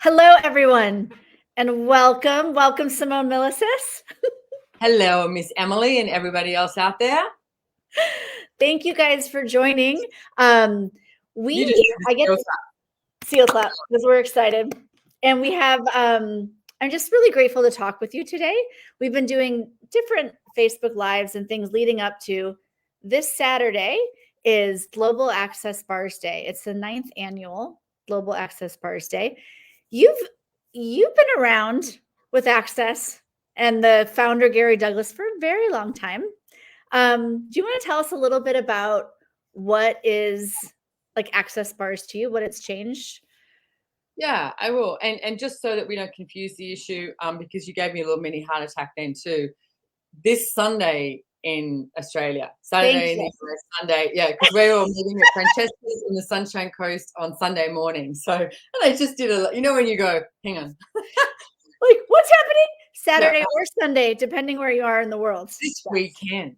Hello, everyone, and welcome, Simone Milasas. Hello, Miss Emily and everybody else out there. Thank you guys for joining. I get seal clap because we're excited, and we have. I'm just really grateful to talk with you today. We've been doing different Facebook Lives and things leading up to this Saturday is Global Access Bars Day. It's the 9th annual Global Access Bars Day. You've been around with Access and the founder Gary Douglas for a very long time. Do you want to tell us a little bit about what is like Access Bars to you, what it's changed? Yeah, I will. And just so that we don't confuse the issue, because you gave me a little mini heart attack then too. This Sunday in Australia, Saturday in the US, Sunday, yeah, because we're all meeting at Francesca's in the Sunshine Coast on Sunday morning. So, and I just did when you go, hang on. Like, what's happening? Saturday or Sunday, depending where you are in the world. This weekend.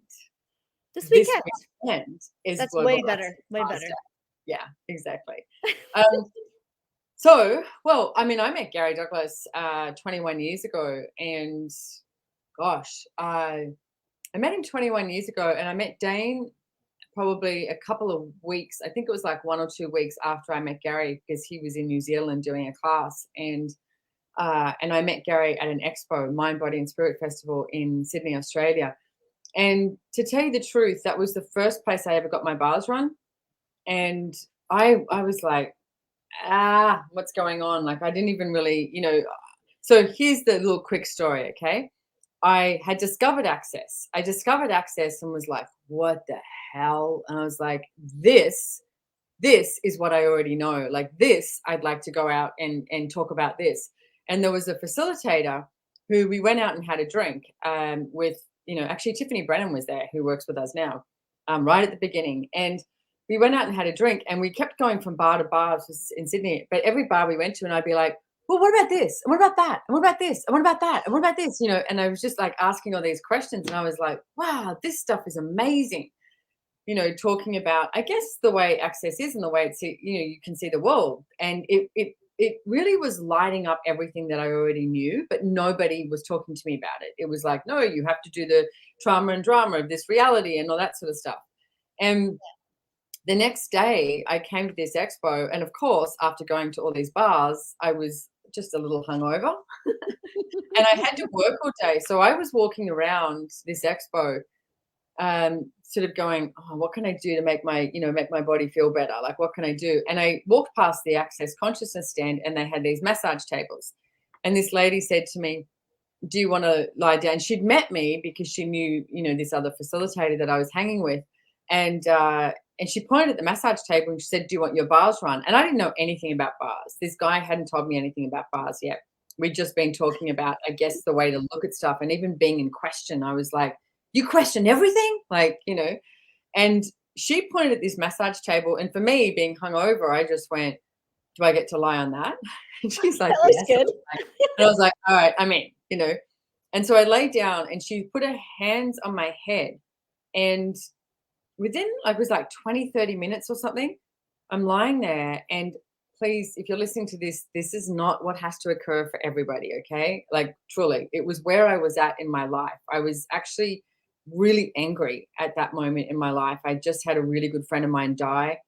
This weekend is that's Global way better. Way better. Yeah, exactly. So, well, I mean, I met Gary Douglas 21 years ago, and gosh, I met him 21 years ago, and I met Dane probably a couple of weeks. I think it was like 1 or 2 weeks after I met Gary, because he was in New Zealand doing a class, and I met Gary at an Expo, Mind, Body, and Spirit Festival in Sydney, Australia. And to tell you the truth, that was the first place I ever got my bars run, and I was like, what's going on? Like, I didn't even really, So here's the little quick story, okay? I had discovered Access. I discovered Access and was like, what the hell? And I was like, this is what I already know. Like this, I'd like to go out and talk about this. And there was a facilitator who we went out and had a drink with, actually Tiffany Brennan was there, who works with us now, right at the beginning. And we went out and had a drink, and we kept going from bar to bar in Sydney. But every bar we went to, and I'd be like, well, what about this? And what about that? And what about this? And what about that? And what about this? And I was just like asking all these questions, and I was like, wow, this stuff is amazing. Talking about, I guess, the way Access is and the way it's, you can see the world. And it really was lighting up everything that I already knew, but nobody was talking to me about it. It was like, no, you have to do the trauma and drama of this reality and all that sort of stuff. And the next day I came to this expo, and of course, after going to all these bars, I was just a little hungover and I had to work all day. So I was walking around this expo, sort of going, oh, what can I do to make my body feel better? Like, what can I do? And I walked past the Access Consciousness stand, and they had these massage tables. And this lady said to me, do you want to lie down? She'd met me because she knew, this other facilitator that I was hanging with. And she pointed at the massage table and she said, do you want your bars run? And I didn't know anything about bars. This guy hadn't told me anything about bars yet. We'd just been talking about, I guess, the way to look at stuff. And even being in question, I was like, you question everything? Like, and she pointed at this massage table. And for me, being hungover, I just went, do I get to lie on that? And she's like, yes. Good. And I was like, all right, I'm in, And so I lay down, and she put her hands on my head. And within, it was like 20, 30 minutes or something, I'm lying there. And please, if you're listening to this, this is not what has to occur for everybody, okay? Like, truly, it was where I was at in my life. I was actually really angry at that moment in my life. I just had a really good friend of mine die,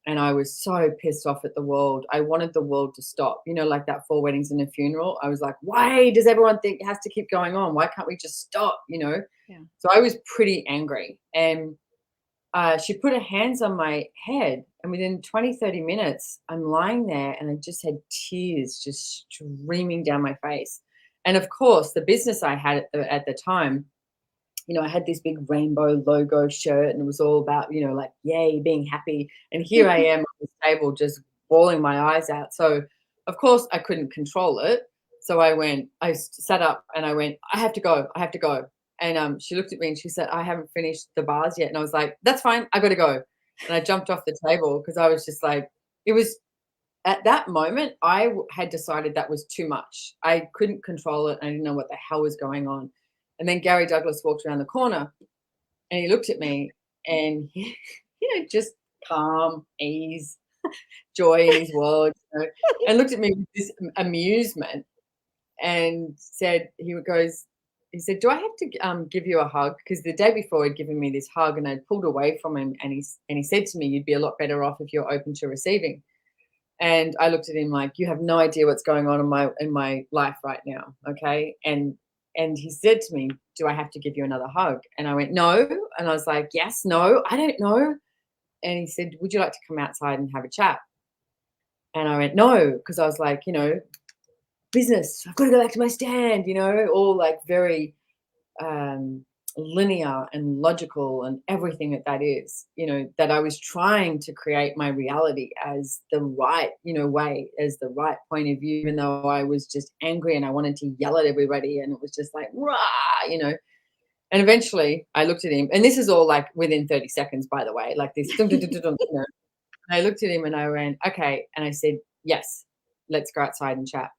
and I was so pissed off at the world. I wanted the world to stop, like that 4 weddings and a funeral. I was like, why does everyone think it has to keep going on? Why can't we just stop, Yeah. So I was pretty angry. And she put her hands on my head, and within 20, 30 minutes, I'm lying there, and I just had tears just streaming down my face. And of course, the business I had at the time, I had this big rainbow logo shirt, and it was all about, like, yay, being happy. And here I am on this table just bawling my eyes out. So, of course, I couldn't control it. So I sat up and I went, I have to go. And she looked at me and she said, I haven't finished the bars yet. And I was like, that's fine. I got to go. And I jumped off the table because I was just like, it was at that moment, I had decided that was too much. I couldn't control it. I didn't know what the hell was going on. And then Gary Douglas walked around the corner, and he looked at me, and he, just calm, ease, joy in his world. know, and looked at me with this amusement and said, he said, "Do I have to give you a hug?" Because the day before he'd given me this hug, and I'd pulled away from him, and he said to me, "You'd be a lot better off if you're open to receiving." And I looked at him like, "You have no idea what's going on in my life right now, okay?" And he said to me, "Do I have to give you another hug?" And I went, "No." And I was like, "Yes, no, I don't know." And he said, "Would you like to come outside and have a chat?" And I went, "No," because I was like, business. I've got to go back to my stand, all like very um, linear and logical and everything that is, that I was trying to create my reality as the right, way, as the right point of view, even though I was just angry and I wanted to yell at everybody. And it was just like, rah, And eventually I looked at him, and this is all like within 30 seconds, by the way, like this. I looked at him and I went, "Okay." And I said, "Yes, let's go outside and chat."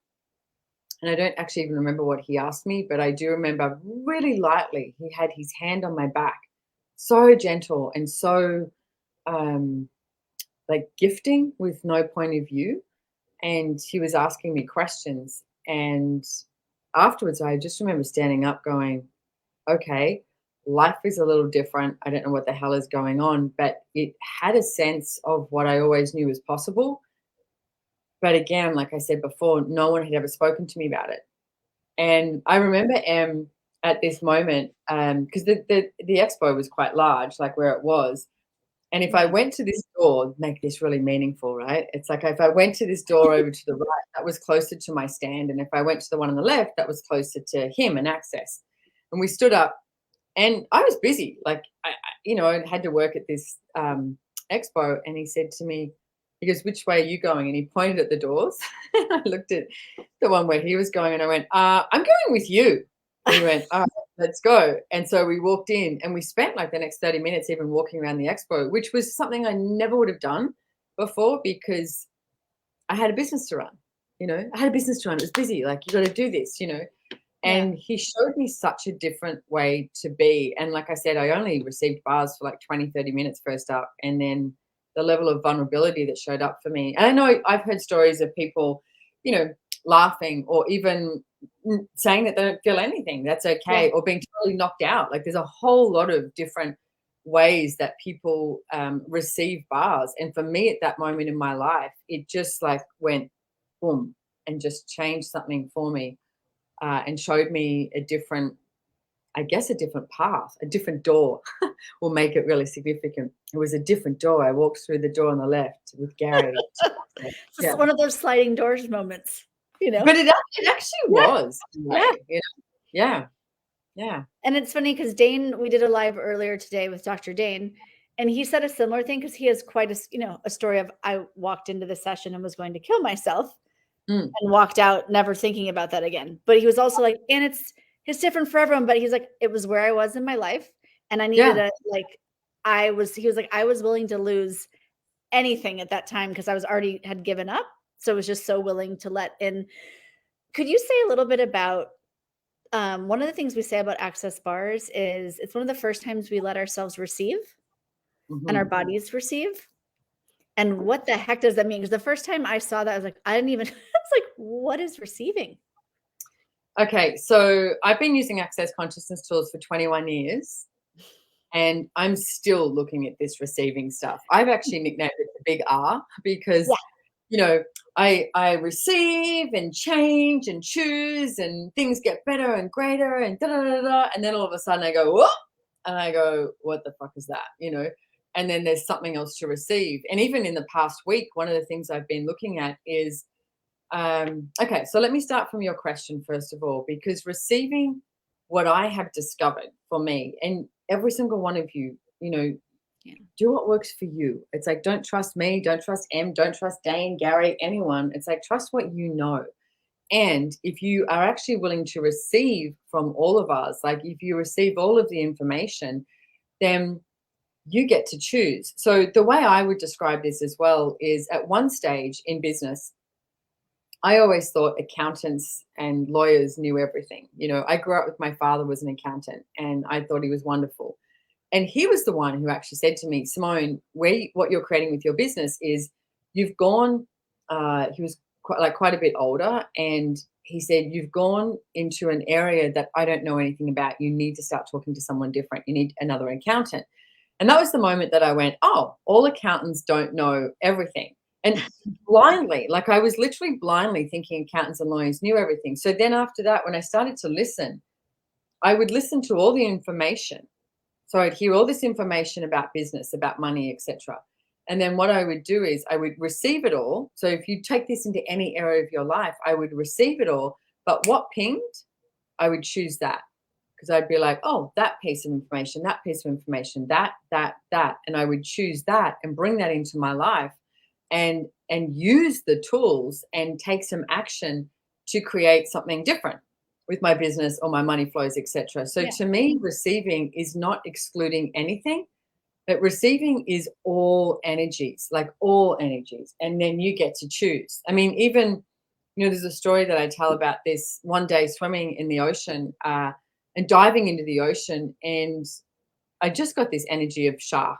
And I don't actually even remember what he asked me, but I do remember really lightly, he had his hand on my back, so gentle and so um, like gifting with no point of view. And he was asking me questions. And afterwards, I just remember standing up going, "Okay, life is a little different. I don't know what the hell is going on," but it had a sense of what I always knew was possible. But again, like I said before, no one had ever spoken to me about it. And I remember at this moment, because the expo was quite large, like where it was. And if I went to this door, make this really meaningful, right? It's like if I went to this door over to the right, that was closer to my stand. And if I went to the one on the left, that was closer to him and access. And we stood up, and I was busy. Like, I had to work at this expo. And he said to me, he goes, "Which way are you going?" And he pointed at the doors. And I looked at the one where he was going, and I went, "I'm going with you." And he went, "All right, let's go." And so we walked in, and we spent like the next 30 minutes even walking around the expo, which was something I never would have done before because I had a business to run. I had a business to run. It was busy. Like, you got to do this. And he showed me such a different way to be. And like I said, I only received bars for like 20, 30 minutes first up. And then the level of vulnerability that showed up for me. And I know I've heard stories of people, laughing or even saying that they don't feel anything. That's okay. Or being totally knocked out. Like, there's a whole lot of different ways that people receive bars. And for me at that moment in my life, it just like went boom and just changed something for me. And showed me a different path, a different door will make it really significant. It was a different door. I walked through the door on the left with Gary. It's one of those sliding doors moments, But it actually was. Yeah. And it's funny because Dane, we did a live earlier today with Dr. Dane, and he said a similar thing because he has quite a story of, I walked into the session and was going to kill myself. And walked out never thinking about that again. But he was also like, and it's different for everyone, but he's like, it was where I was in my life, and I needed he was like, I was willing to lose anything at that time because I was had given up. So I was just so willing to let in. Could you say a little bit about one of the things we say about access bars is it's one of the first times we let ourselves receive and our bodies receive. And what the heck does that mean? Because the first time I saw that, I was like, I was like, what is receiving? Okay, so I've been using access consciousness tools for 21 years, and I'm still looking at this receiving stuff. I've actually nicknamed it the big R because, I receive and change and choose, and things get better and greater and da-da-da-da, and then all of a sudden I go, whoa, and I go, what the fuck is that? And then there's something else to receive. And even in the past week, one of the things I've been looking at is, okay, so let me start from your question first of all, because receiving what I have discovered for me, and every single one of you, do what works for you. It's like, don't trust me, don't trust Em, don't trust Dane, Gary, anyone. It's like, trust what you know. And if you are actually willing to receive from all of us, like if you receive all of the information, then you get to choose. So the way I would describe this as well is, at one stage in business, I always thought accountants and lawyers knew everything. I grew up with, my father was an accountant, and I thought he was wonderful. And he was the one who actually said to me, "Simone, what you're creating with your business is you've gone he was quite a bit older, and he said, "You've gone into an area that I don't know anything about. You need to start talking to someone different. You need another accountant." And that was the moment that I went, "Oh, all accountants don't know everything." And blindly, like I was literally blindly thinking accountants and lawyers knew everything. So then after that, when I started to listen, I would listen to all the information. So I'd hear all this information about business, about money, etc. And then what I would do is I would receive it all. So if you take this into any area of your life, I would receive it all. But what pinged, I would choose that, because I'd be like, oh, that piece of information, that piece of information, that, and I would choose that and bring that into my life, and use the tools and take some action to create something different with my business or my money flows, etc. So to me, receiving is not excluding anything, but receiving is all energies, like all energies, and then you get to choose. I mean, even, there's a story that I tell about this one day swimming in the ocean, and diving into the ocean, and I just got this energy of shark,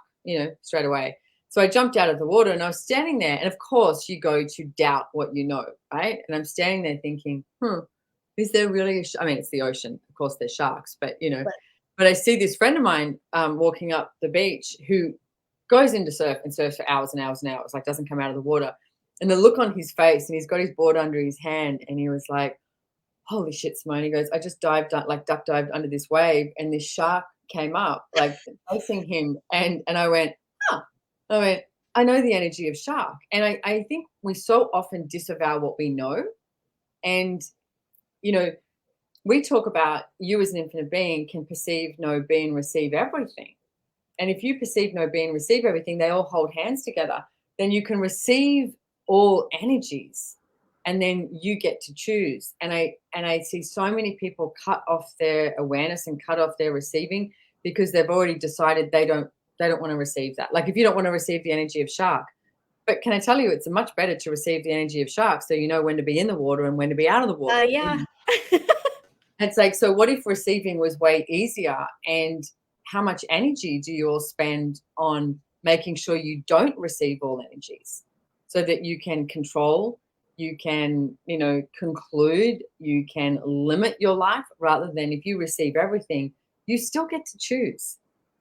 straight away. So I jumped out of the water and I was standing there, and of course you go to doubt what you know, right? And I'm standing there thinking, is there really I mean, it's the ocean, of course there's sharks, but but I see this friend of mine walking up the beach who goes into surf and surfs for hours and hours and hours, like doesn't come out of the water. And the look on his face, and he's got his board under his hand, and he was like, holy shit, Simone. He goes, I just like duck dived under this wave, and this shark came up, like facing him. And I went, I know the energy of shark. And I think we so often disavow what we know. And, we talk about you as an infinite being can perceive, know, be, and receive everything. And if you perceive, know, be, and receive everything, they all hold hands together, then you can receive all energies, and then you get to choose. And I see so many people cut off their awareness and cut off their receiving because they've already decided they don't want to receive that. Like if you don't want to receive the energy of shark, but can I tell you, it's much better to receive the energy of shark, so you know when to be in the water and when to be out of the water. Yeah. It's like, so what if receiving was way easier? And how much energy do you all spend on making sure you don't receive all energies, so that you can control, you can, conclude, you can limit your life, rather than if you receive everything, you still get to choose.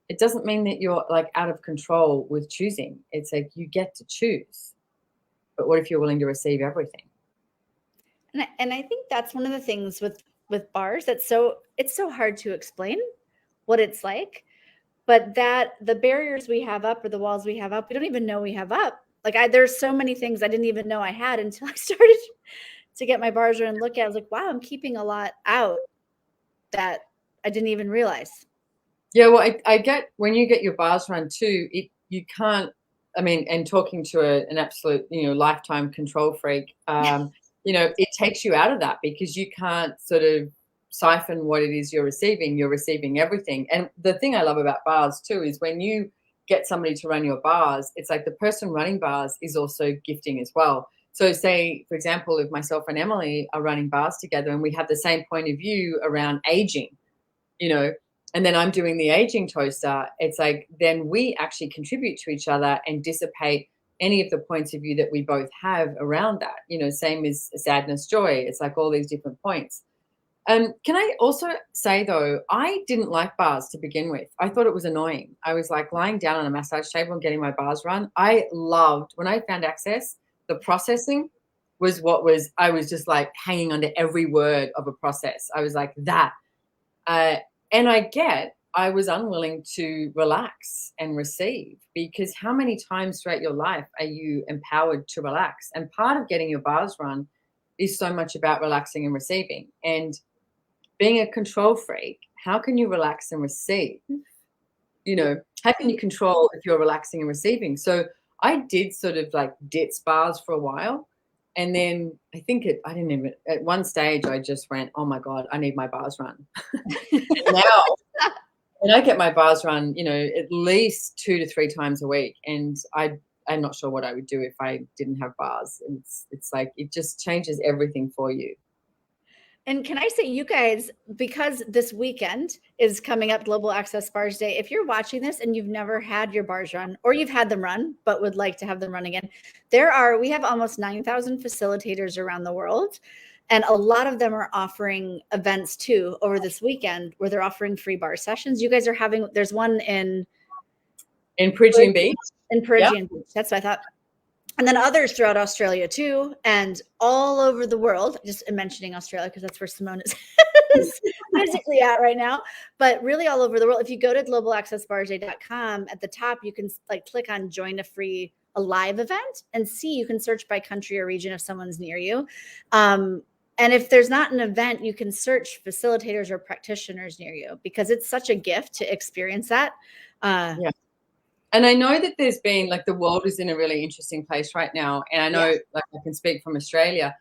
It doesn't mean that you're like out of control with choosing. It's like you get to choose. But what if you're willing to receive everything? And I think that's one of the things with bars it's so hard to explain what it's like, but that the barriers we have up, or the walls we have up, we don't even know we have up. Like there's so many things I didn't even know I had until I started to get my bars run and look at it. I was like, wow, I'm keeping a lot out that I didn't even realize. Yeah, well, I get when you get your bars run too, you can't, I mean, and talking to an absolute, lifetime control freak, it takes you out of that, because you can't sort of siphon what it is you're receiving everything. And the thing I love about bars too is when you get somebody to run your bars, it's like the person running bars is also gifting as well. So say, for example, if myself and Emily are running bars together and we have the same point of view around aging, and then I'm doing the aging toaster, it's like then we actually contribute to each other and dissipate any of the points of view that we both have around that. Same as sadness, joy. It's like all these different points. Can I also say, though, I didn't like bars to begin with. I thought it was annoying. I was like lying down on a massage table and getting my bars run. I loved, when I found Access, the processing I was just like hanging onto every word of a process. I was like that. And I was unwilling to relax and receive, because how many times throughout your life are you empowered to relax? And part of getting your bars run is so much about relaxing and receiving. And being a control freak, how can you relax and receive? How can you control if you're relaxing and receiving? So I did sort of like ditz bars for a while. And then I didn't even, at one stage, I just went, oh my God, I need my bars run. Now, and I get my bars run, at least 2 to 3 times a week. And I'm not sure what I would do if I didn't have bars. It's like, it just changes everything for you. And can I say, you guys, because this weekend is coming up, Global Access Bars Day, if you're watching this and you've never had your bars run, or you've had them run, but would like to have them run again, we have almost 9,000 facilitators around the world. And a lot of them are offering events too over this weekend where they're offering free bar sessions. You guys are having, there's one in Peregian Beach. In Peregian Beach. That's what I thought. And then others throughout Australia too, and all over the world. Just mentioning Australia because that's where Simone is physically at right now, but really all over the world. If you go to globalaccessbarsday.com, at the top, you can like click on join a live event and see, you can search by country or region if someone's near you. And if there's not an event, you can search facilitators or practitioners near you, because it's such a gift to experience that. Yeah. And I know that there's been, like, the world is in a really interesting place right now. And I know, like, I can speak from Australia.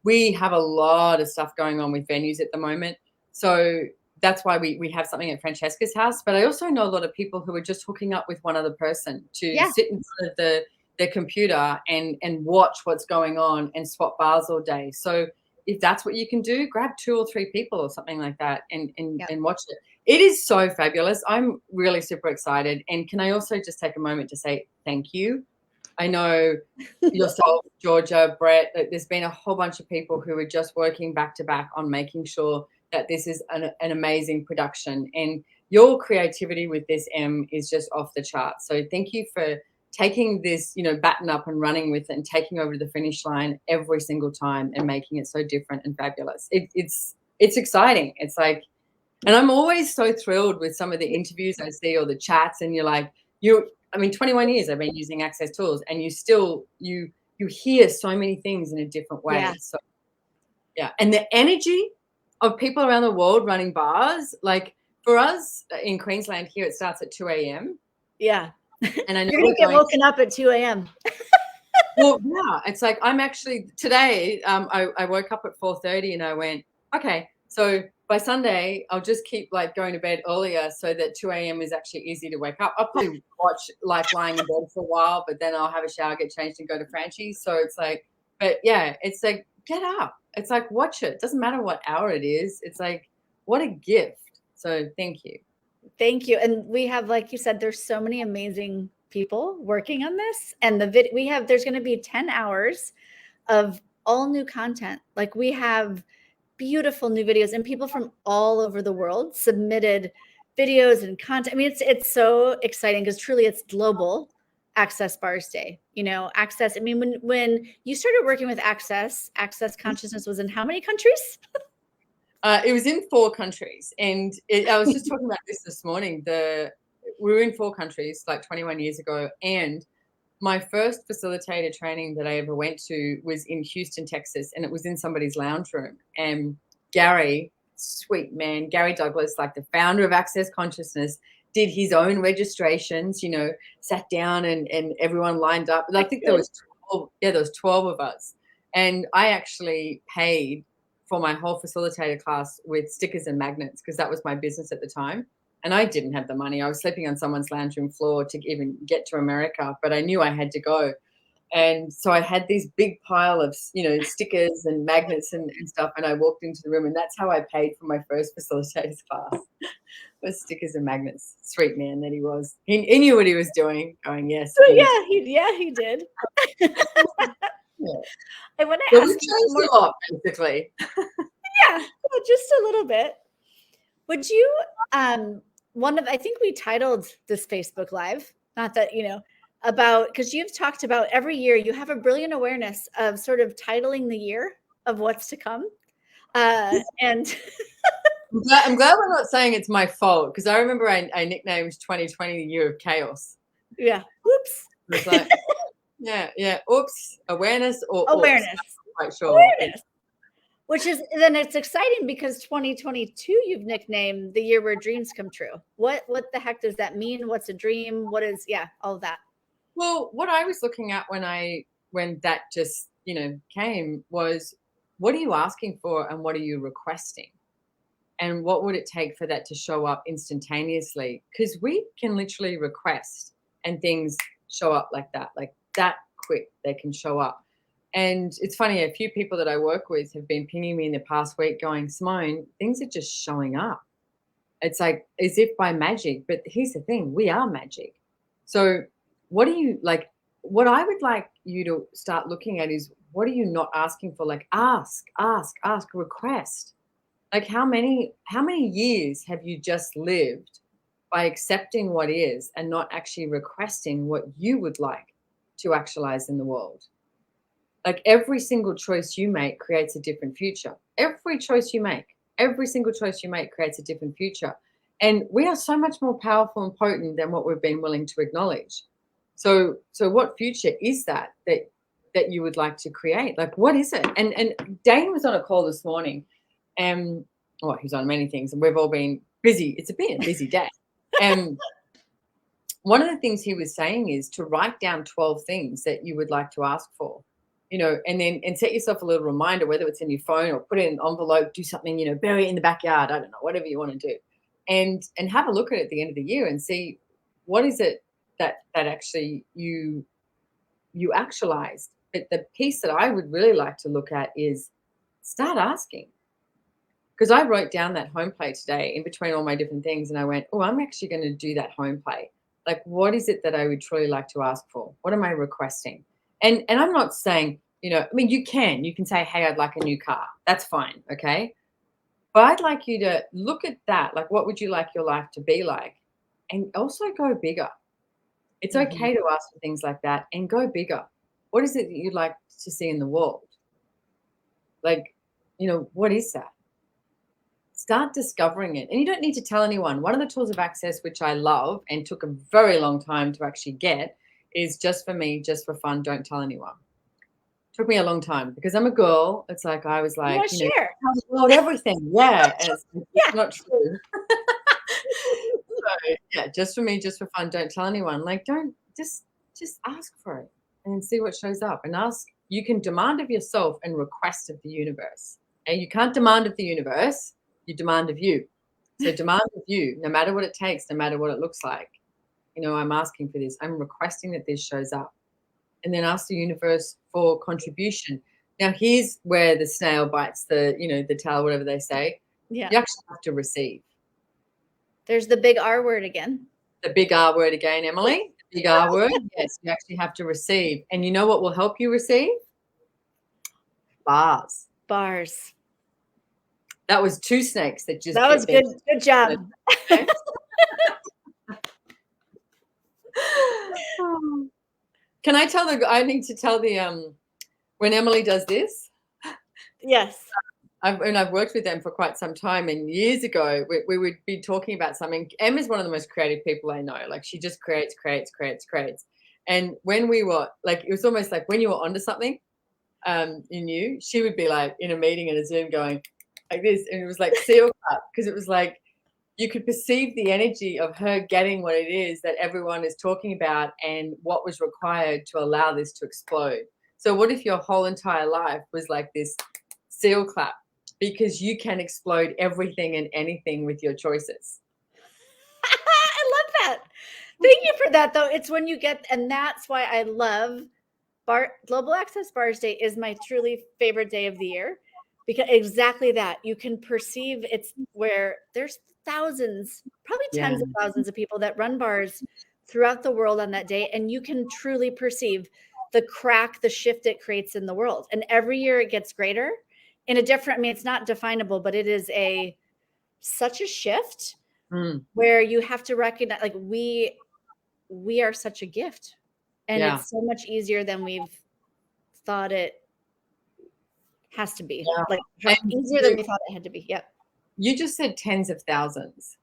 We have a lot of stuff going on with venues at the moment. So that's why we have something at Francesca's house. But I also know a lot of people who are just hooking up with one other person to sit in front of their computer and watch what's going on and swap bars all day. So if that's what you can do, grab 2 or 3 people or something like that and watch it. It is so fabulous. I'm really super excited. And can I also just take a moment to say thank you? I know yourself, Georgia, Brett, there's been a whole bunch of people who are just working back to back on making sure that this is an amazing production. And your creativity with this, Em, is just off the charts. So thank you for taking this, baton up and running with it and taking over to the finish line every single time and making it so different and fabulous. It's exciting. It's like, and I'm always so thrilled with some of the interviews I see or the chats, and you're like, 21 years I've been using Access tools, and you still, you hear so many things in a different way. Yeah. So, yeah. And the energy of people around the world running bars, like for us in Queensland here, it starts at 2 a.m. Yeah. And I know you're going to get woken up at 2 a.m. Well, yeah, it's like I'm actually today. I woke up at 4:30 and I went, okay, so by Sunday I'll just keep like going to bed earlier so that 2 a.m. is actually easy to wake up. I'll probably watch like lying in bed for a while, but then I'll have a shower, get changed, and go to Franchie's. So it's like, but yeah, it's like get up. It's like watch it. It doesn't matter what hour it is. It's like what a gift. So thank you. Thank you. And we have, like you said, there's so many amazing people working on this, and there's going to be 10 hours of all new content. Like we have beautiful new videos, and people from all over the world submitted videos and content. I mean, it's so exciting because truly it's Global Access Bars Day. Access. I mean, when you started working with Access consciousness was in how many countries? It was in 4 countries, and I was just talking about this morning. We were in 4 countries like 21 years ago, and my first facilitator training that I ever went to was in Houston, Texas, and it was in somebody's lounge room. And Gary, sweet man, Gary Douglas, like the founder of Access Consciousness, did his own registrations, sat down and everyone lined up. And I think there was 12 of us. And I actually paid for my whole facilitator class with stickers and magnets because that was my business at the time. And I didn't have the money. I was sleeping on someone's lounge room floor to even get to America, but I knew I had to go. And so I had these big pile of, stickers and magnets and stuff. And I walked into the room, and that's how I paid for my first facilitators class was stickers and magnets. Sweet man that he was. He knew what he was doing. Going, yes. So he did. Yeah. I want to ask you more. A lot, basically. Yeah, just a little bit. Would you, I think we titled this Facebook Live, not that, about, because you've talked about every year you have a brilliant awareness of sort of titling the year of what's to come. And I'm glad we're not saying it's my fault, because I remember I nicknamed 2020 the year of chaos. Yeah. Oops. It's like, yeah. Oops. Awareness or awareness. Oops. I'm not quite sure. Awareness. Which is, then it's exciting because 2022 you've nicknamed the year where dreams come true. What the heck does that mean? What's a dream? What is, all of that? Well, what I was looking at when that just, came was, what are you asking for and what are you requesting? And what would it take for that to show up instantaneously? Because we can literally request and things show up like that quick, they can show up. And it's funny, a few people that I work with have been pinging me in the past week going, Simone, things are just showing up. It's like as if by magic. But here's the thing, we are magic. So what do you like? What I would like you to start looking at is, what are you not asking for? Like ask, request. Like how many years have you just lived by accepting what is and not actually requesting what you would like to actualize in the world? Like every single choice you make creates a different future. Every choice you make, every single choice you make creates a different future. And we are so much more powerful and potent than what we've been willing to acknowledge. So what future is that you would like to create? Like what is it? And Dane was on a call this morning, and well, he's on many things, and we've all been busy. It's been a busy day. And one of the things he was saying is to write down 12 things that you would like to ask for, and set yourself a little reminder, whether it's in your phone or put it in an envelope, do something, bury it in the backyard. I don't know, whatever you want to do. And have a look at it at the end of the year and see what is it that actually you actualized. But the piece that I would really like to look at is start asking. Because I wrote down that home play today in between all my different things, and I went, oh, I'm actually going to do that home play. Like, what is it that I would truly like to ask for? What am I requesting? And I'm not saying, I mean, you can say, hey, I'd like a new car. That's fine, okay? But I'd like you to look at that. Like, what would you like your life to be like? And also go bigger. It's okay to ask for things like that and go bigger. What is it that you'd like to see in the world? Like, what is that? Start discovering it. And you don't need to tell anyone. One of the tools of access, which I love and took a very long time to actually get, is just for me, just for fun, don't tell anyone. Took me a long time because I'm a girl. It's like I was like, share. Tell the world everything. Yeah. And it's not true. So yeah, just for me, just for fun, don't tell anyone. Like don't just ask for it and see what shows up. And you can demand of yourself and request of the universe. And you can't demand of the universe, you demand of you. So demand of you, no matter what it takes, no matter what it looks like. I'm asking for this. I'm requesting that this shows up. And then ask the universe for contribution. Now, here's where the snail bites the tail, whatever they say. Yeah. You actually have to receive. There's the big R word again. The big R word again, Emily. The big R word. Yes, you actually have to receive. And you know what will help you receive? Bars. That was two snakes that just. That was good. Good job. Okay. Can I need to tell when Emily does this? Yes. I've worked with them for quite some time, and years ago we would be talking about something. Em is one of the most creative people I know. Like she just creates. And when we were like, it was almost like when you were onto something, you knew, she would be like in a meeting in a Zoom going like this, and it was like seal cut, because it was like you could perceive the energy of her getting what it is that everyone is talking about and what was required to allow this to explode. So what if your whole entire life was like this seal clap? Because you can explode everything and anything with your choices. I love that. Thank you for that, though. It's when you get, and that's why I love Global Access Bars Day is my truly favorite day of the year, because exactly that. You can perceive it's where there's thousands, probably tens of thousands of people that run bars throughout the world on that day. And you can truly perceive the shift it creates in the world. And every year it gets greater in a different, I mean, it's not definable, but it is such a shift where you have to recognize, like we are such a gift, and it's so much easier than we've thought it has to be. Like easier than we thought it had to be. Yep. You just said tens of thousands.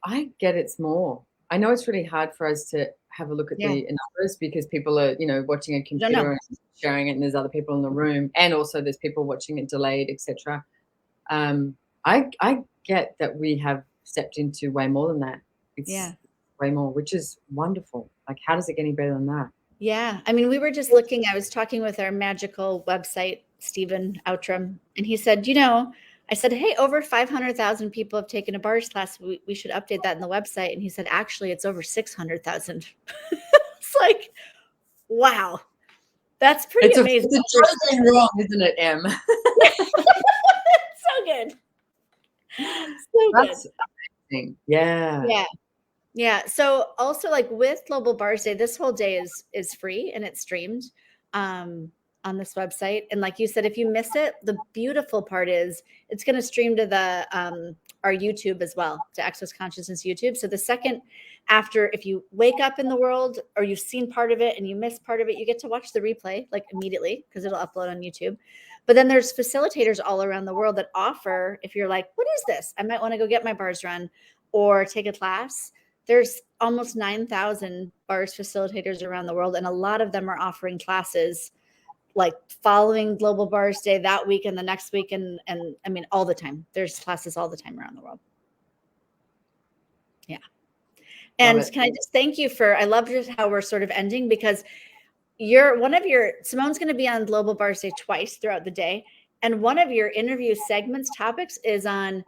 I get it's more. I know it's really hard for us to have a look at the numbers because people are, watching a computer and sharing it, and there's other people in the room, and also there's people watching it delayed, etc. I get that we have stepped into way more than that. It's way more, which is wonderful. Like, how does it get any better than that? Yeah. I mean, we were just looking, I was talking with our magical website, Stephen Outram, and he said, I said, hey, over 500,000 people have taken a bars class. We should update that in the website. And he said, actually, it's over 600,000. It's like, wow. That's pretty amazing. It's a Trojan wrong, isn't it, Em? So good. So That's good. amazing. Yeah. Yeah. Yeah. So also like with Global Bars Day, this whole day is free and it's streamed on this website. And like you said, if you miss it, the beautiful part is it's going to stream to the our YouTube as well, to Access Consciousness YouTube. So the second after, if you wake up in the world or you've seen part of it and you miss part of it, you get to watch the replay like immediately because it'll upload on YouTube. But then there's facilitators all around the world that offer, if you're like, what is this? I might want to go get my bars run or take a class. There's almost 9,000 bars facilitators around the world, and a lot of them are offering classes like following Global Bars Day that week and the next week, and I mean all the time. There's classes all the time around the world. Yeah. And can I just thank you for, I love just how we're sort of ending, because Simone's going to be on Global Bars Day twice throughout the day, and one of your interview segments topics is on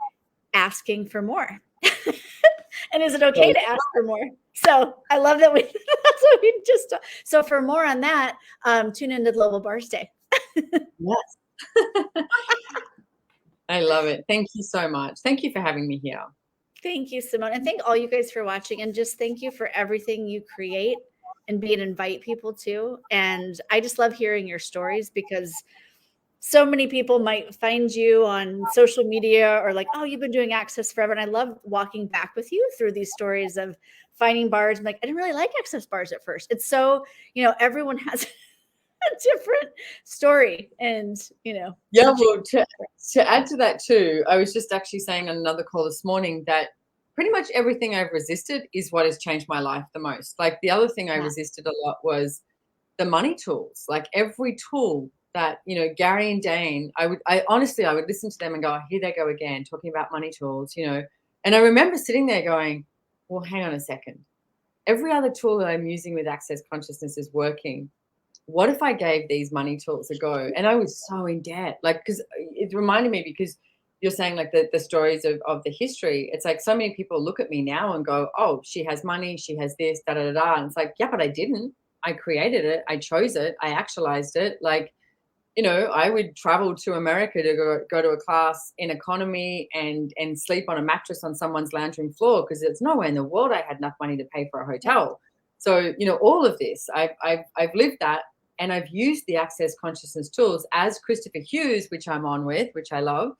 asking for more. And is it okay to ask for more? So I love that that's what we just. So for more on that, tune into Global Bars Day. Yes. I love it. Thank you so much. Thank you for having me here. Thank you, Simone. And thank all you guys for watching. And just thank you for everything you create and be and invite people to. And I just love hearing your stories, because so many people might find you on social media or like, oh, you've been doing Access forever. And I love walking back with you through these stories of finding bars. I'm like, I didn't really like Access bars at first. It's so, everyone has a different story. And, Yeah, well, to add to that too, I was just actually saying on another call this morning that pretty much everything I've resisted is what has changed my life the most. Like the other thing I resisted a lot was the money tools. Like every tool that, Gary and Dane, I honestly would listen to them and go, oh, here they go again, talking about money tools, And I remember sitting there going, well, hang on a second. Every other tool that I'm using with Access Consciousness is working. What if I gave these money tools a go? And I was so in debt, like, because it reminded me, because you're saying like the stories of the history. It's like so many people look at me now and go, oh, she has money, she has this, da, da, da, da. And it's like, yeah, but I didn't. I created it. I chose it. I actualized it. Like, I would travel to America to go to a class in economy and sleep on a mattress on someone's lounge room floor, because there's nowhere in the world I had enough money to pay for a hotel. So, all of this, I've lived that, and I've used the Access Consciousness tools, as Christopher Hughes, which I'm on with, which I love,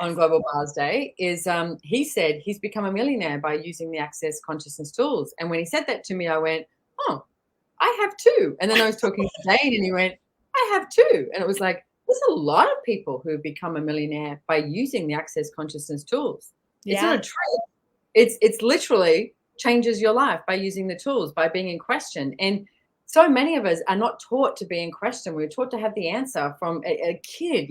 on Global Bars Day, is he said he's become a millionaire by using the Access Consciousness tools. And when he said that to me, I went, oh, I have too. And then I was talking to Dane, and he went, I have too. And it was like, there's a lot of people who become a millionaire by using the Access Consciousness tools. Yeah. It's not a trick. It's literally changes your life by using the tools, by being in question. And so many of us are not taught to be in question. We're taught to have the answer from a kid,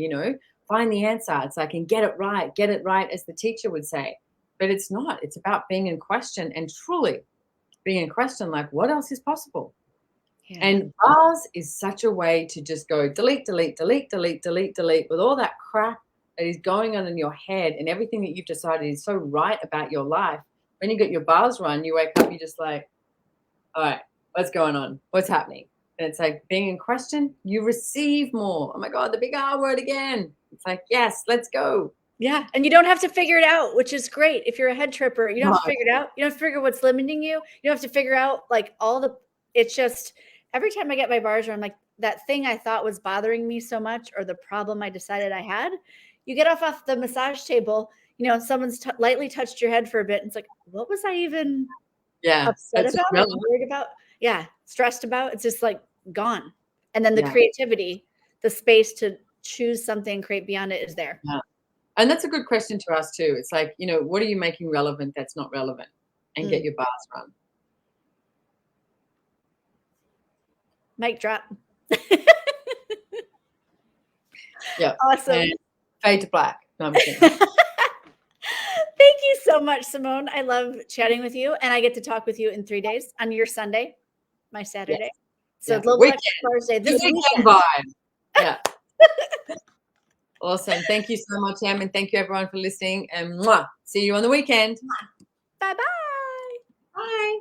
find the answer. It's like, and get it right, as the teacher would say. But it's not. It's about being in question, and truly being in question, like, what else is possible? Yeah. And bars is such a way to just go delete, delete, delete, delete, delete, delete, with all that crap that is going on in your head and everything that you've decided is so right about your life. When you get your bars run, you wake up, you're just like, all right, what's going on? What's happening? And it's like, being in question, you receive more. Oh my God, the big R word again. It's like, yes, let's go. Yeah. And you don't have to figure it out, which is great. If you're a head tripper, you don't have to figure it out. You don't have to figure what's limiting you. You don't have to figure out like it's just, every time I get my bars run, I'm like, that thing I thought was bothering me so much, or the problem I decided I had, you get off the massage table, someone's lightly touched your head for a bit. And it's like, what was I even upset about, worried about? Yeah. Stressed about? It's just like gone. And then the creativity, the space to choose something, create beyond it is there. Yeah. And that's a good question to ask too. It's like, what are you making relevant that's not relevant? And get your bars run. Mic drop. Yeah. Awesome. And fade to black. No, I'm kidding. Thank you so much, Simone. I love chatting with you, and I get to talk with you in 3 days on your Sunday, my Saturday. Yes. So Global Access Thursday this weekend. Vibe. Yeah. Awesome. Thank you so much, Em, and thank you everyone for listening. And see you on the weekend. Bye-bye. Bye.